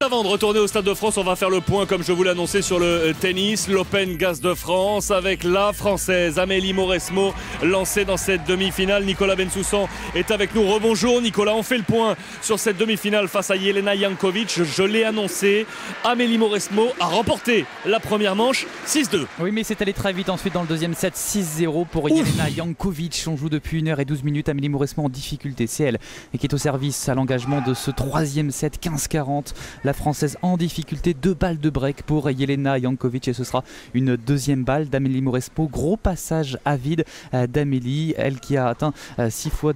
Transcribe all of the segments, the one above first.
Avant de retourner au Stade de France, on va faire le point, comme je vous l'ai annoncé, sur le tennis, l'Open Gaz de France, avec la Française Amélie Mauresmo, lancée dans cette demi-finale. Nicolas Bensoussan est avec nous. Rebonjour Nicolas, on fait le point sur cette demi-finale face à Jelena Janković. Je l'ai annoncé, Amélie Mauresmo a remporté la première manche 6-2. Oui, mais c'est allé très vite ensuite dans le deuxième set, 6-0 pour Jelena Janković. On joue depuis 1h12. Amélie Mauresmo en difficulté, c'est elle qui est au service à l'engagement de ce troisième set, 15-40. La Française en difficulté, 2 balles de break pour Jelena Janković et ce sera une deuxième balle d'Amélie Mauresmo. Gros passage à vide d'Amélie, elle qui a atteint 5 fois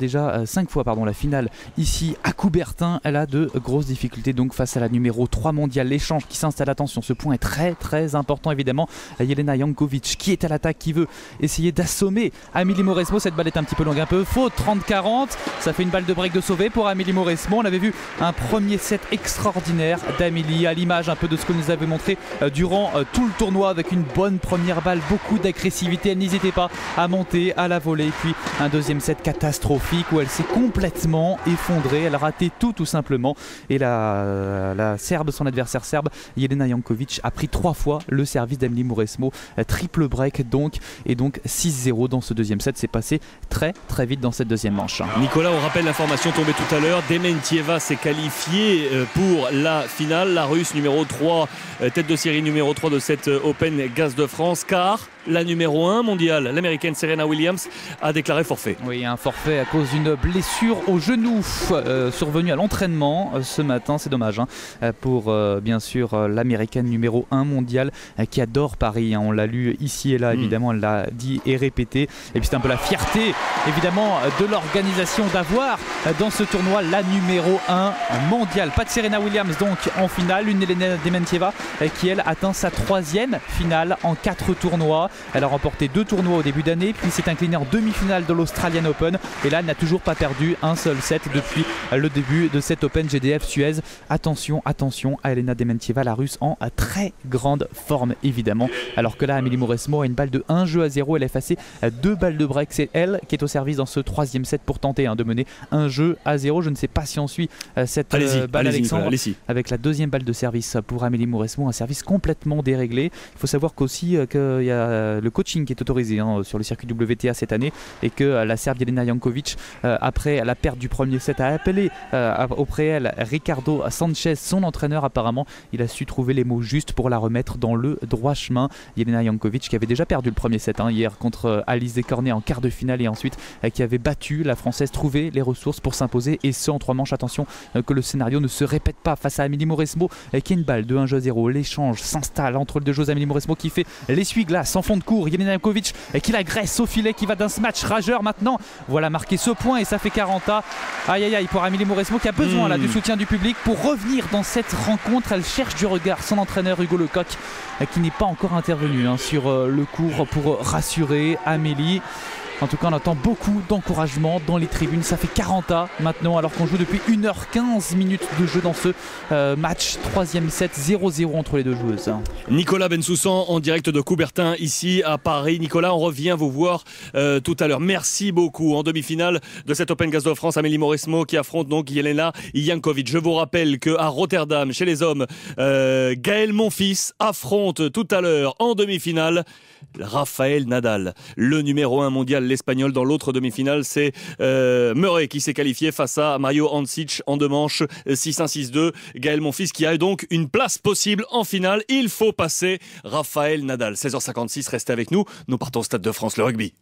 la finale ici à Coubertin. Elle a de grosses difficultés donc face à la numéro 3 mondiale. L'échange qui s'installe, attention, ce point est très important évidemment. Jelena Janković qui est à l'attaque, qui veut essayer d'assommer Amélie Mauresmo. Cette balle est un petit peu longue, un peu faute, 30-40. Ça fait une balle de break de sauver pour Amélie Mauresmo. On avait vu un premier set extraordinaire d'Amélie, à l'image un peu de ce que nous avait montré durant tout le tournoi, avec une bonne première balle, beaucoup d'agressivité. Elle n'hésitait pas à monter à la volée, puis un deuxième set catastrophique où elle s'est complètement effondrée. Elle a raté tout simplement, et la Serbe, son adversaire serbe Jelena Janković, a pris 3 fois le service d'Amélie Mauresmo. Triple break donc, et donc 6-0 dans ce deuxième set. C'est passé très vite dans cette deuxième manche. Nicolas, on rappelle l'information tombée tout à l'heure, Dementieva s'est qualifiée pour la finale, la Russe numéro 3, tête de série numéro 3 de cette Open Gaz de France, car la numéro 1 mondiale, l'américaine Serena Williams, a déclaré forfait. Oui, un forfait à cause d'une blessure au genou survenue à l'entraînement ce matin. C'est dommage pour bien sûr l'américaine numéro 1 mondiale qui adore Paris. On l'a lu ici et là, évidemment, elle l'a dit et répété. Et puis c'est un peu la fierté évidemment de l'organisation d'avoir dans ce tournoi la numéro 1 mondiale. Pas de Serena Williams donc en finale, une Jelena Dementieva qui elle atteint sa 3e finale en 4 tournois. Elle a remporté 2 tournois au début d'année, puis s'est inclinée en demi-finale de l'Australian Open, et là elle n'a toujours pas perdu un seul set depuis le début de cette Open GDF Suez. Attention à Jelena Dementieva, la Russe en très grande forme évidemment, alors que là Amélie Mauresmo a une balle de 1-0, elle a effacé 2 balles de break. C'est elle qui est au service dans ce 3e set pour tenter de mener 1-0. Je ne sais pas si on suit cette balle, Alexandre, avec la deuxième balle de service pour Amélie Mauresmo, un service complètement déréglé. Il faut savoir qu'aussi qu'il y a le coaching qui est autorisé sur le circuit WTA cette année, et que la Serbe Jelena Janković, après la perte du premier set, a appelé auprès elle Ricardo Sanchez, son entraîneur. Apparemment il a su trouver les mots justes pour la remettre dans le droit chemin. Jelena Janković qui avait déjà perdu le premier set hier contre Alice Descornet en quart de finale, et ensuite qui avait battu la Française, trouvé les ressources pour s'imposer, et ce en 3 manches. Attention que le scénario ne se répète pas face à Amélie Mauresmo qui a une balle de 1-0. L'échange s'installe entre les deux joueuses. Amélie Mauresmo qui fait l'essuie-glace en fond de cours, Jelena Janković qui l'agresse au filet, qui va d'un smash rageur maintenant. Voilà, marquer ce point, et ça fait 40. Aïe pour Amélie Mauresmo qui a besoin là du soutien du public pour revenir dans cette rencontre. Elle cherche du regard son entraîneur Hugo Lecoq qui n'est pas encore intervenu sur le court pour rassurer Amélie. En tout cas, on attend beaucoup d'encouragement dans les tribunes. Ça fait 40 maintenant, alors qu'on joue depuis 1h15 de jeu dans ce match. 3e set, 0-0 entre les deux joueuses. Nicolas Bensoussan en direct de Coubertin ici à Paris. Nicolas, on revient vous voir tout à l'heure. Merci beaucoup. En demi-finale de cette Open Gaz de France, Amélie Mauresmo qui affronte donc Jelena Janković. Je vous rappelle qu'à Rotterdam, chez les hommes, Gaël Monfils affronte tout à l'heure en demi-finale Rafael Nadal, le numéro 1 mondial, l'Espagnol. Dans l'autre demi-finale, c'est Murray qui s'est qualifié face à Mario Hancic en 2 manches, 6-1, 6-2. Gaël Monfils qui a donc une place possible en finale. Il faut passer Rafael Nadal. 16h56, restez avec nous. Nous partons au Stade de France, le rugby.